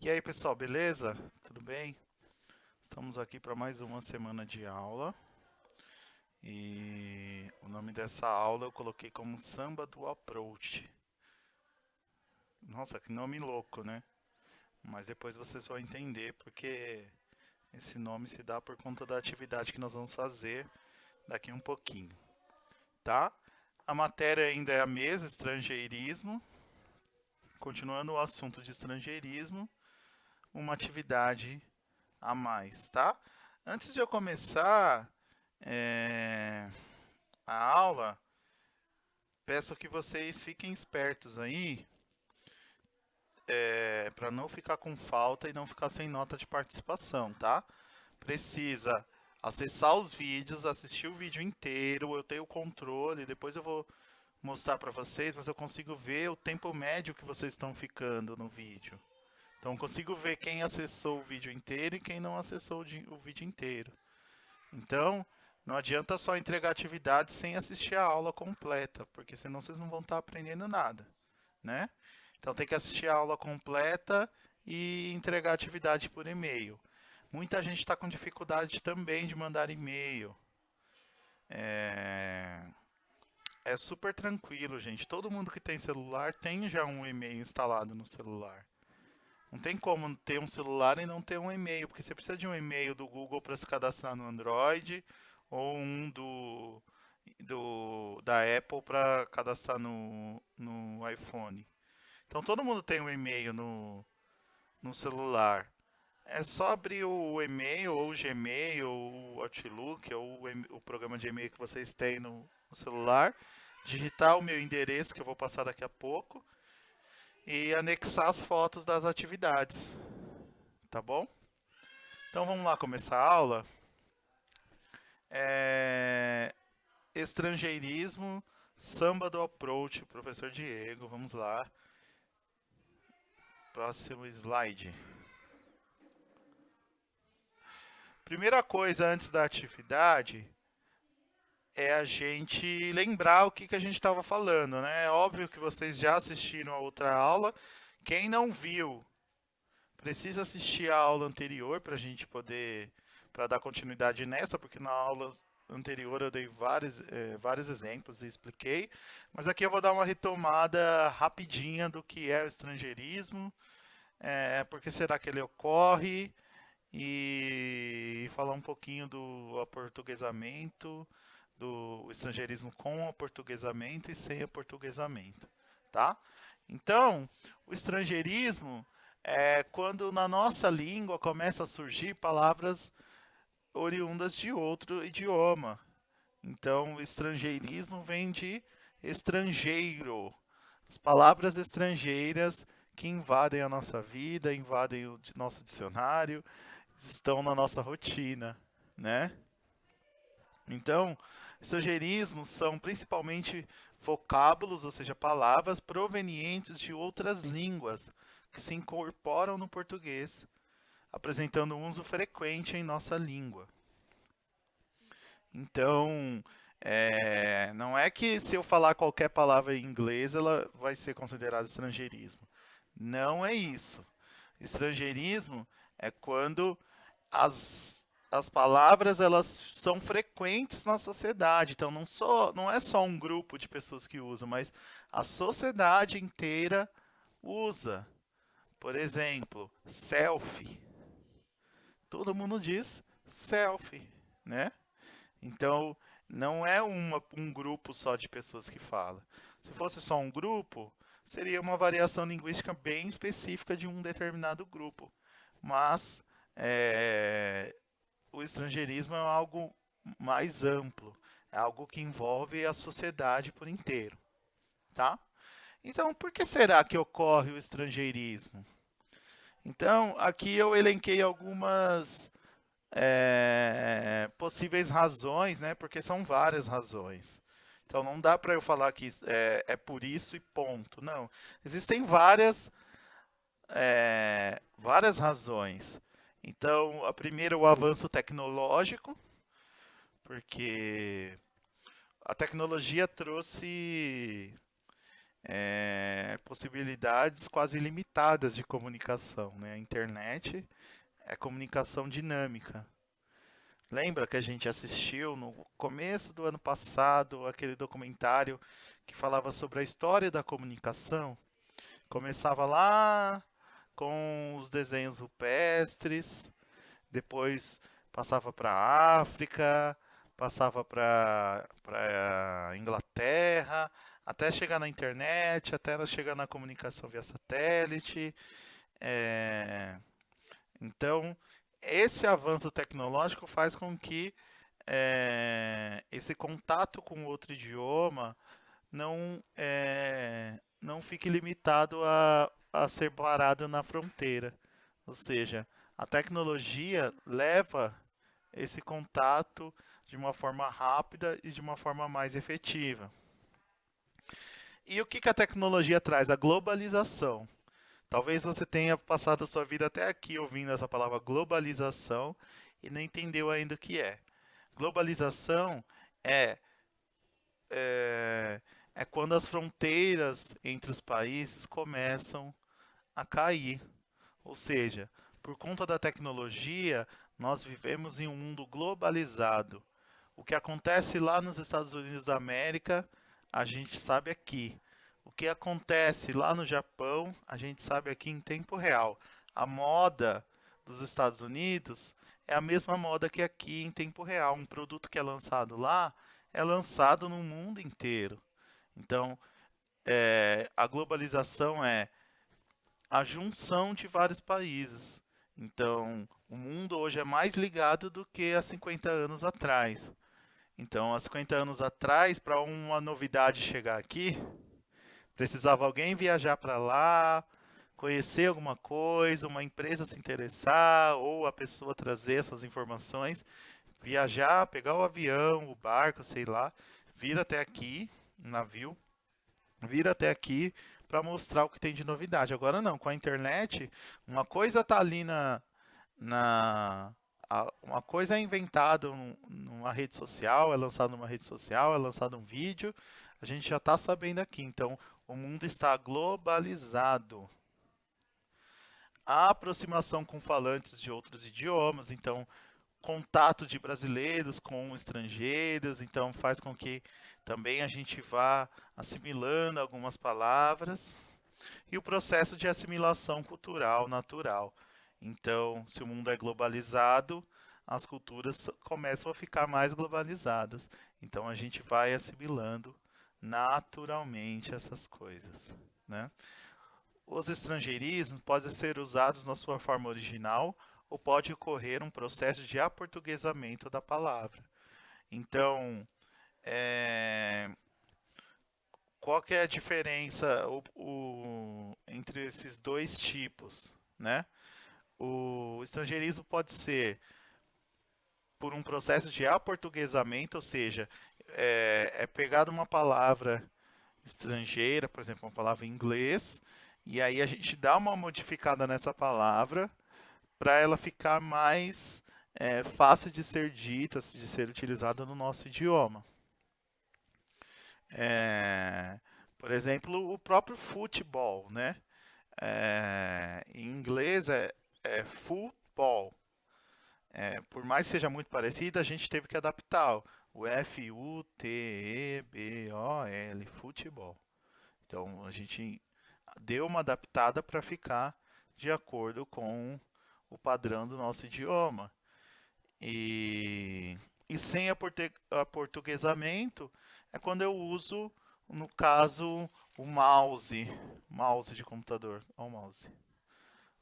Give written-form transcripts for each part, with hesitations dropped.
E aí, pessoal, beleza? Tudo bem? Estamos aqui para mais uma semana de aula. E o nome dessa aula eu coloquei como Samba do Approach. Nossa, que nome louco, né? Mas depois vocês vão entender porque esse nome se dá por conta da atividade que nós vamos fazer daqui um pouquinho, tá? A matéria ainda é a mesma, estrangeirismo. Continuando o assunto de estrangeirismo, uma atividade a mais, tá? Antes de eu começar é, a aula, peço que vocês fiquem espertos aí, para não ficar com falta e não ficar sem nota de participação, tá? Precisa acessar os vídeos, assistir o vídeo inteiro, eu tenho o controle, depois eu vou mostrar para vocês, mas eu consigo ver o tempo médio que vocês estão ficando no vídeo. Então eu consigo ver quem acessou o vídeo inteiro e quem não acessou o vídeo inteiro. Então, não adianta só entregar atividade sem assistir a aula completa, porque senão vocês não vão estar aprendendo nada, né? Então tem que assistir a aula completa e entregar a atividade por e-mail. Muita gente está com dificuldade também de mandar e-mail. É... é super tranquilo, gente. Todo mundo que tem celular tem já um e-mail instalado no celular. Não tem como ter um celular e não ter um e-mail, porque você precisa de um e-mail do Google para se cadastrar no Android ou um da Apple para cadastrar no iPhone. Então todo mundo tem um e-mail no celular. É só abrir o e-mail, ou o Gmail, ou o Outlook, ou o programa de e-mail que vocês têm no celular, digitar o meu endereço, que eu vou passar daqui a pouco, e anexar as fotos das atividades, tá bom? Então vamos lá começar a aula. É... Estrangeirismo, samba do approach, professor Diego, vamos lá. Próximo slide. Primeira coisa antes da atividade é a gente lembrar o que a gente estava falando, né? É óbvio que vocês já assistiram a outra aula. Quem não viu, precisa assistir a aula anterior para a gente poder, para dar continuidade nessa, porque na aula anterior eu dei vários exemplos e expliquei. Mas aqui eu vou dar uma retomada rapidinha do que é o estrangeirismo, por que será que ele ocorre e falar um pouquinho do aportuguesamento, do estrangeirismo com aportuguesamento e sem aportuguesamento, tá? Então, o estrangeirismo é quando na nossa língua começa a surgir palavras oriundas de outro idioma. Então, o estrangeirismo vem de estrangeiro. As palavras estrangeiras que invadem a nossa vida, invadem o nosso dicionário, estão na nossa rotina, né? Então, estrangeirismos são principalmente vocábulos, ou seja, palavras provenientes de outras línguas que se incorporam no português, apresentando um uso frequente em nossa língua. Então, não é que se eu falar qualquer palavra em inglês, ela vai ser considerada estrangeirismo. Não é isso. Estrangeirismo é quando as palavras elas são frequentes na sociedade. Então não é só um grupo de pessoas que usam, mas a sociedade inteira usa. Por exemplo, selfie. Todo mundo diz selfie, né? Então não é um grupo só de pessoas que fala. Se fosse só um grupo, seria uma variação linguística bem específica de um determinado grupo. Mas o estrangeirismo é algo mais amplo, é algo que envolve a sociedade por inteiro, tá? Então, por que será que ocorre o estrangeirismo? Então, aqui eu elenquei algumas possíveis razões, né? Porque são várias razões. Então, não dá para eu falar que é por isso e ponto. Não, existem várias razões. Então, a primeira é o avanço tecnológico, porque a tecnologia trouxe possibilidades quase ilimitadas de comunicação, né? A internet é comunicação dinâmica. Lembra que a gente assistiu no começo do ano passado aquele documentário que falava sobre a história da comunicação? Começava lá com os desenhos rupestres, depois passava para a África, passava para Inglaterra, até chegar na internet, até chegar na comunicação via satélite. É, Então, esse avanço tecnológico faz com que esse contato com outro idioma não fique limitado a ser parado na fronteira. Ou seja, a tecnologia leva esse contato de uma forma rápida e de uma forma mais efetiva. E o que a tecnologia traz? A globalização. Talvez você tenha passado a sua vida até aqui ouvindo essa palavra globalização e não entendeu ainda o que é. Globalização é, é, é quando as fronteiras entre os países começam a cair. Ou seja, por conta da tecnologia, nós vivemos em um mundo globalizado. O que acontece lá nos Estados Unidos da América, a gente sabe aqui. O que acontece lá no Japão, a gente sabe aqui em tempo real. A moda dos Estados Unidos é a mesma moda que aqui em tempo real. Um produto que é lançado lá é lançado no mundo inteiro. Então, a globalização é a junção de vários países. Então, o mundo hoje é mais ligado do que há 50 anos atrás. Então, há 50 anos atrás, para uma novidade chegar aqui, precisava alguém viajar para lá, conhecer alguma coisa, uma empresa se interessar, ou a pessoa trazer essas informações, viajar, pegar o avião, o barco, sei lá, vir até aqui, um navio, vir até aqui para mostrar o que tem de novidade. Agora não, com a internet, uma coisa está ali na uma coisa é inventada numa rede social, é lançado numa rede social, é lançado um vídeo, a gente já está sabendo aqui. Então, o mundo está globalizado. A aproximação com falantes de outros idiomas, então, contato de brasileiros com estrangeiros, então faz com que também a gente vá assimilando algumas palavras. E o processo de assimilação cultural natural. Então, se o mundo é globalizado, as culturas começam a ficar mais globalizadas. Então, a gente vai assimilando naturalmente essas coisas, né? Os estrangeirismos podem ser usados na sua forma original ou pode ocorrer um processo de aportuguesamento da palavra. Então, é, qual que é a diferença entre esses dois tipos, né? O estrangeirismo pode ser por um processo de aportuguesamento, ou seja, é pegada uma palavra estrangeira, por exemplo, uma palavra em inglês, e aí a gente dá uma modificada nessa palavra para ela ficar mais fácil de ser dita, de ser utilizada no nosso idioma. Por exemplo, o próprio futebol, né? Em inglês é football. Por mais que seja muito parecido, a gente teve que adaptar o F-U-T-E-B-O-L, futebol. Então a gente deu uma adaptada para ficar de acordo com o padrão do nosso idioma. E sem aportuguesamento é quando eu uso, no caso, o mouse de computador. Olha o mouse.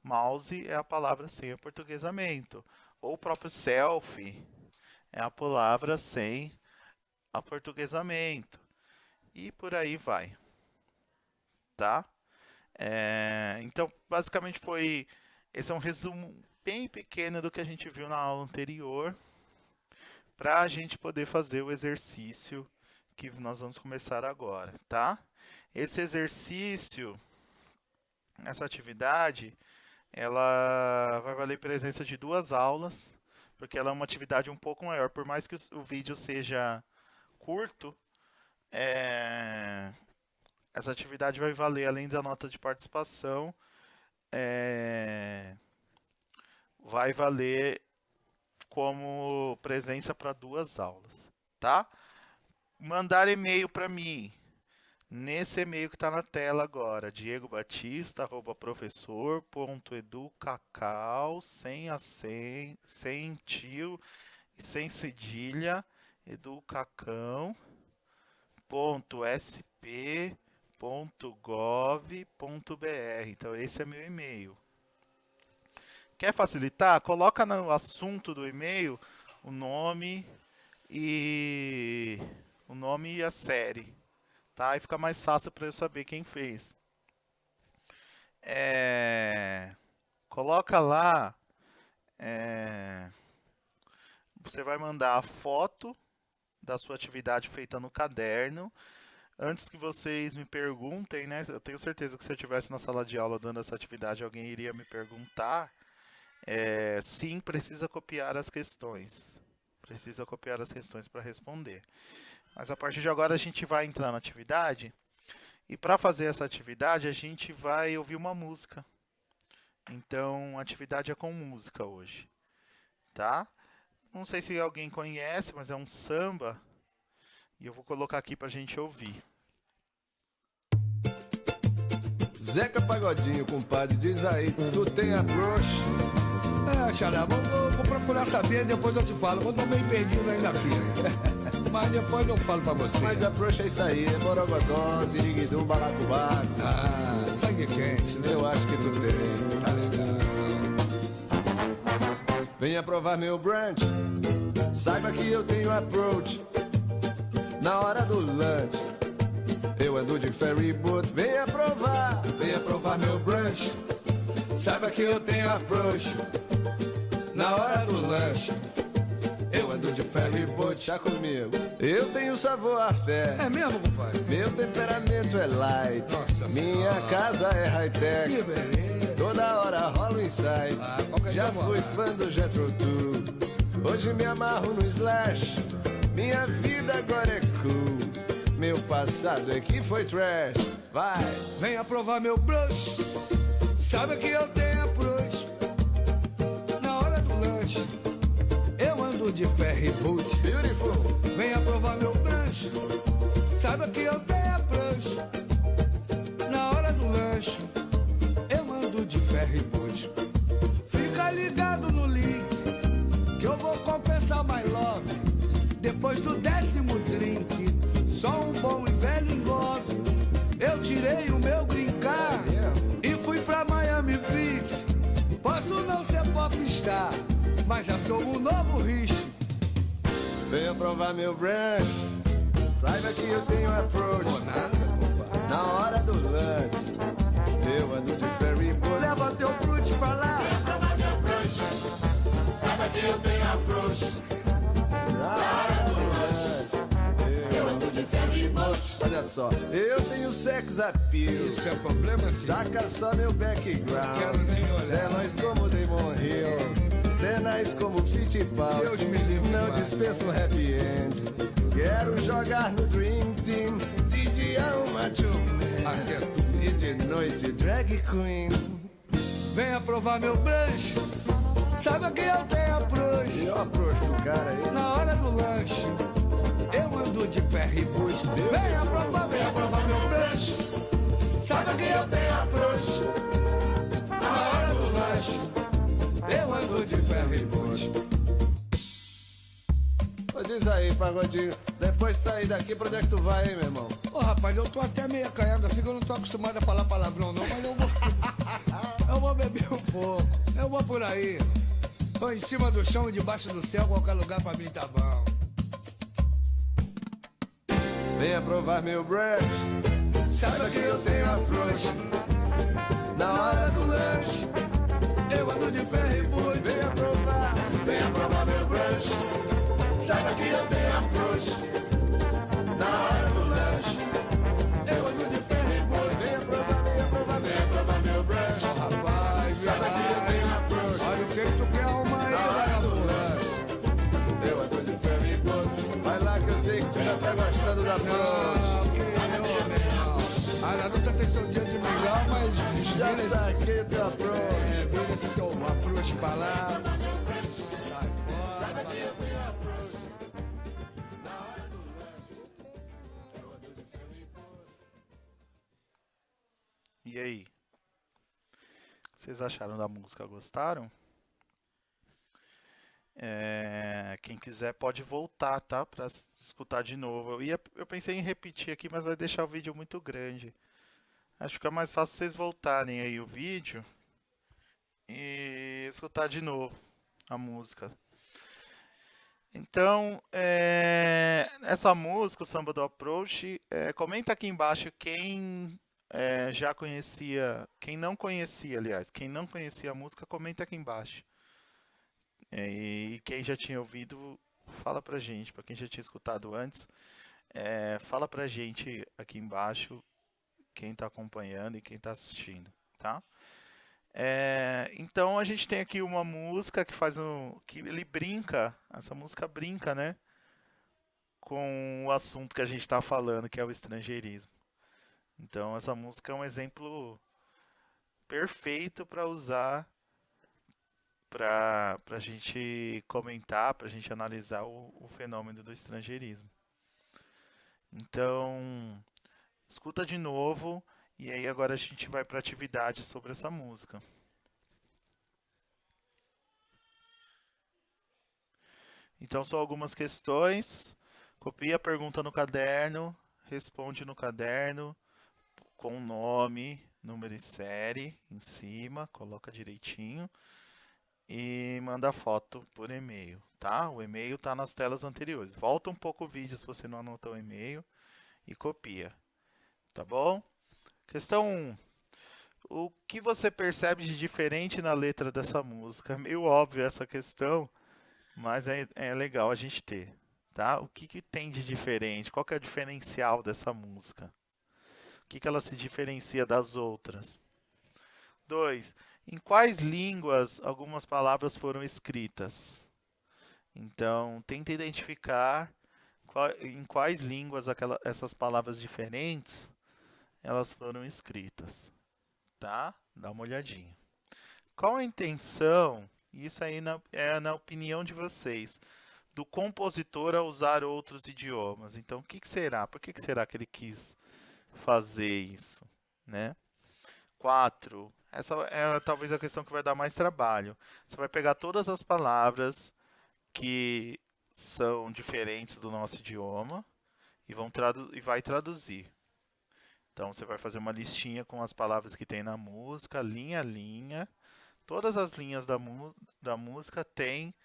Mouse é a palavra sem aportuguesamento. Ou o próprio selfie é a palavra sem aportuguesamento. E por aí vai. Tá? Então, basicamente esse é um resumo bem pequeno do que a gente viu na aula anterior, para a gente poder fazer o exercício que nós vamos começar agora, tá? Esse exercício, essa atividade, ela vai valer presença de 2 aulas, porque ela é uma atividade um pouco maior. Por mais que o vídeo seja curto, é, essa atividade vai valer, além da nota de participação, vai valer como presença para 2 aulas, tá? Mandar e-mail para mim, nesse e-mail que está na tela agora, diegobatista@professor.educacau, sem tio e sem cedilha, educacão.sp.gov.br. Então esse é meu e-mail. Quer facilitar? Coloca no assunto do e-mail o nome e a série, tá? E fica mais fácil para eu saber quem fez. Coloca lá, você vai mandar a foto da sua atividade feita no caderno. Antes que vocês me perguntem, né? Eu tenho certeza que se eu estivesse na sala de aula dando essa atividade, alguém iria me perguntar. Sim, precisa copiar as questões. Precisa copiar as questões para responder. Mas a partir de agora a gente vai entrar na atividade. E para fazer essa atividade a gente vai ouvir uma música. Então a atividade é com música hoje. Tá? Não sei se alguém conhece, mas é um samba. E eu vou colocar aqui pra gente ouvir. Zeca Pagodinho, compadre, diz aí, tu tem a broxa? Xará, vou procurar saber, depois eu te falo. Eu tô meio perdido ainda aqui. Mas depois eu falo pra você. Mas a broxa é isso aí, é borogodó, ziriguidum, balacobaco. Sangue quente, né? Eu acho que tu tem. Tá legal. Venha provar meu brunch, saiba que eu tenho approach. Na hora do lunch, eu ando de ferry boat. Venha provar meu brunch, saiba que eu tenho approach. Na hora do lanche, eu ando de ferry boat. Já comigo, eu tenho sabor à fé. É mesmo, compadre? Meu temperamento é light. Nossa minha senhora. Casa é high-tech. Que beleza. Toda hora rola um insight. Já fui fã do Jethro Tull, hoje me amarro no Slash. Minha vida agora é cool, meu passado é que foi trash. Vai! Venha provar meu brush, sabe que eu tenho approach. Na hora do lanche, eu ando de ferry boat. Beautiful! Venha provar meu brush, sabe que eu tenho approach. Na hora do lanche, eu ando de ferry boat. Fica ligado no link, que eu vou confessar my love. Depois do 10º drink, só um bom e velho engove. Eu tirei o meu green card e fui pra Miami Beach. Posso não ser popstar, mas já sou um novo rich. Venha provar meu brunch, saiba que eu tenho approach. Na hora do lunch, eu ando de ferry boat. Leva teu brute pra lá. Venha provar meu brunch, saiba que eu tenho approach. Na hora do lunch, eu ando de ferry boat. Olha só, eu tenho sex appeal. Isso é problema, filho? Saca só meu background. Quero nem olhar. É nós como Damon Hill, tenaz como Fittipaldi. Deus me livre, não pai. dispenso um happy end. Quero jogar no Dream Team, DJ Macho Aqui é Man. tudo. E de noite drag queen. Venha provar meu brunch, sabe que eu tenho approach. E ó, approach do cara aí. Na hora do lanche, eu ando de ferry boat. Venha provar meu brunch, sabe que eu tenho approach. Na hora do lanche, eu ando de ferry boat. Ô, diz aí, pagodinho, depois de sair daqui, pra onde é que tu vai, hein, meu irmão? Ô rapaz, eu tô até meio acanhado assim, que eu não tô acostumado a falar palavrão não, mas eu vou eu vou beber um pouco, eu vou por aí. Tô em cima do chão, debaixo do céu, qualquer lugar pra mim tá bom. Venha provar meu brunch, saiba que eu tenho approach. Na hora do lanche, Eu ando de ferry boat. venha provar meu brunch, saiba que eu tenho approach. Na hora do lanche, Eu ando de ferry boat. venha provar meu brunch. Rapaz, Saiba que eu tenho approach. olha o que tu quer arrumar aí, Na hora do vagabundo. lanche, eu ando de ferry boat. Vai lá que eu sei que tu já tá gostando da brocha. Não, que eu, meu irmão. A tem seu dia de milhão, mas Já saquei o teu approach. vira esse teu approach balado. Sai fora. E aí? O que vocês acharam da música? Gostaram? Quem quiser pode voltar, tá? Pra escutar de novo. Eu pensei em repetir aqui, mas vai deixar o vídeo muito grande. Acho que é mais fácil vocês voltarem aí o vídeo e escutar de novo a música. Então, essa música, o Samba do Approach, comenta aqui embaixo quem já conhecia, quem não conhecia, aliás, quem não conhecia a música, comenta aqui embaixo. E quem já tinha ouvido, fala pra gente, pra quem já tinha escutado antes, fala pra gente aqui embaixo quem tá acompanhando e quem tá assistindo, tá? Então a gente tem aqui uma música que ele brinca, essa música brinca, né, com o assunto que a gente tá falando, que é o estrangeirismo. Então essa música é um exemplo perfeito para usar para a gente comentar, para a gente analisar o fenômeno do estrangeirismo. Então, escuta de novo e aí agora a gente vai para a atividade sobre essa música. Então são algumas questões. Copia a pergunta no caderno, responde no caderno com nome, número e série em cima, coloca direitinho. E manda a foto por e-mail, tá? O e-mail está nas telas anteriores. Volta um pouco o vídeo se você não anotou o e-mail e copia, tá bom? Questão 1. O que você percebe de diferente na letra dessa música? É meio óbvio essa questão, mas é legal a gente ter, tá? O que tem de diferente? Qual que é o diferencial dessa música? O que ela se diferencia das outras? 2. Em quais línguas algumas palavras foram escritas? Então, tenta identificar em quais línguas essas palavras diferentes elas foram escritas, tá? Dá uma olhadinha. Qual a intenção, isso aí é na opinião de vocês, do compositor a usar outros idiomas? Então, o que será? Por que será que ele quis fazer isso, né? 4. Essa é talvez a questão que vai dar mais trabalho. Você vai pegar todas as palavras que são diferentes do nosso idioma e vai traduzir. Então você vai fazer uma listinha com as palavras que tem na música, linha a linha. Todas as linhas da música tem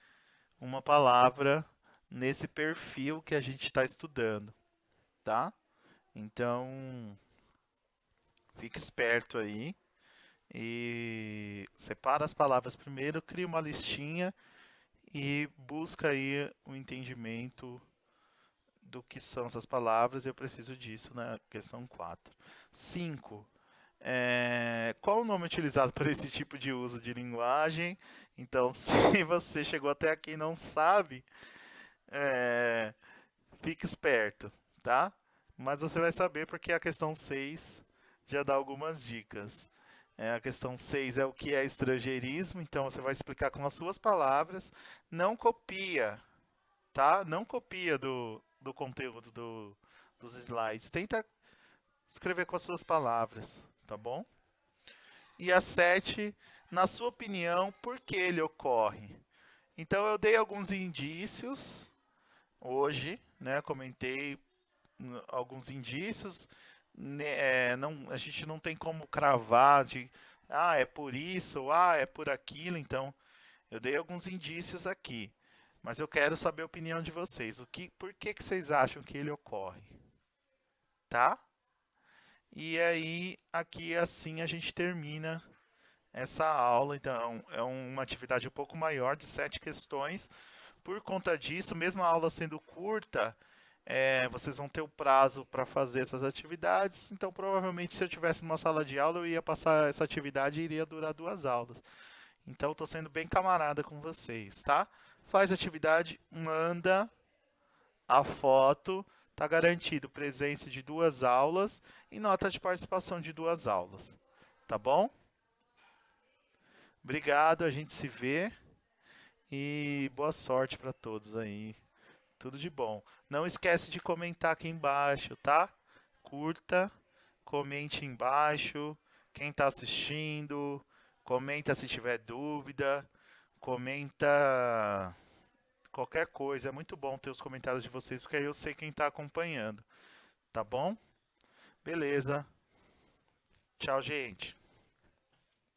uma palavra nesse perfil que a gente está estudando, tá? Então, fique esperto aí. E separa as palavras primeiro, cria uma listinha e busca aí o entendimento do que são essas palavras. Eu preciso disso na questão 4. 5. Qual o nome utilizado para esse tipo de uso de linguagem? Então, se você chegou até aqui e não sabe, fique esperto, tá? Mas você vai saber porque a questão 6 já dá algumas dicas. A questão 6 é o que é estrangeirismo, então você vai explicar com as suas palavras. Não copia, tá? Não copia do conteúdo dos slides. Tenta escrever com as suas palavras, tá bom? E a 7, na sua opinião, por que ele ocorre? Então eu dei alguns indícios hoje, né? Comentei alguns indícios. A gente não tem como cravar é por isso, ou é por aquilo. Então, eu dei alguns indícios aqui, mas eu quero saber a opinião de vocês. Por que vocês acham que ele ocorre? Tá? E aí, aqui assim a gente termina essa aula. Então, é uma atividade um pouco maior, de 7 questões. Por conta disso, mesmo a aula sendo curta, vocês vão ter o prazo para fazer essas atividades. Então, provavelmente, se eu tivesse numa sala de aula, eu ia passar essa atividade e iria durar 2 aulas. Então, estou sendo bem camarada com vocês, tá? Faz a atividade, manda a foto Tá garantido presença de 2 aulas e nota de participação de 2 aulas. Tá bom? Obrigado, a gente se vê e boa sorte para todos aí. Tudo de bom. Não esquece de comentar aqui embaixo, tá? Curta, comente embaixo. Quem está assistindo, comenta se tiver dúvida, comenta qualquer coisa. É muito bom ter os comentários de vocês, porque aí eu sei quem está acompanhando. Tá bom? Beleza. Tchau, gente.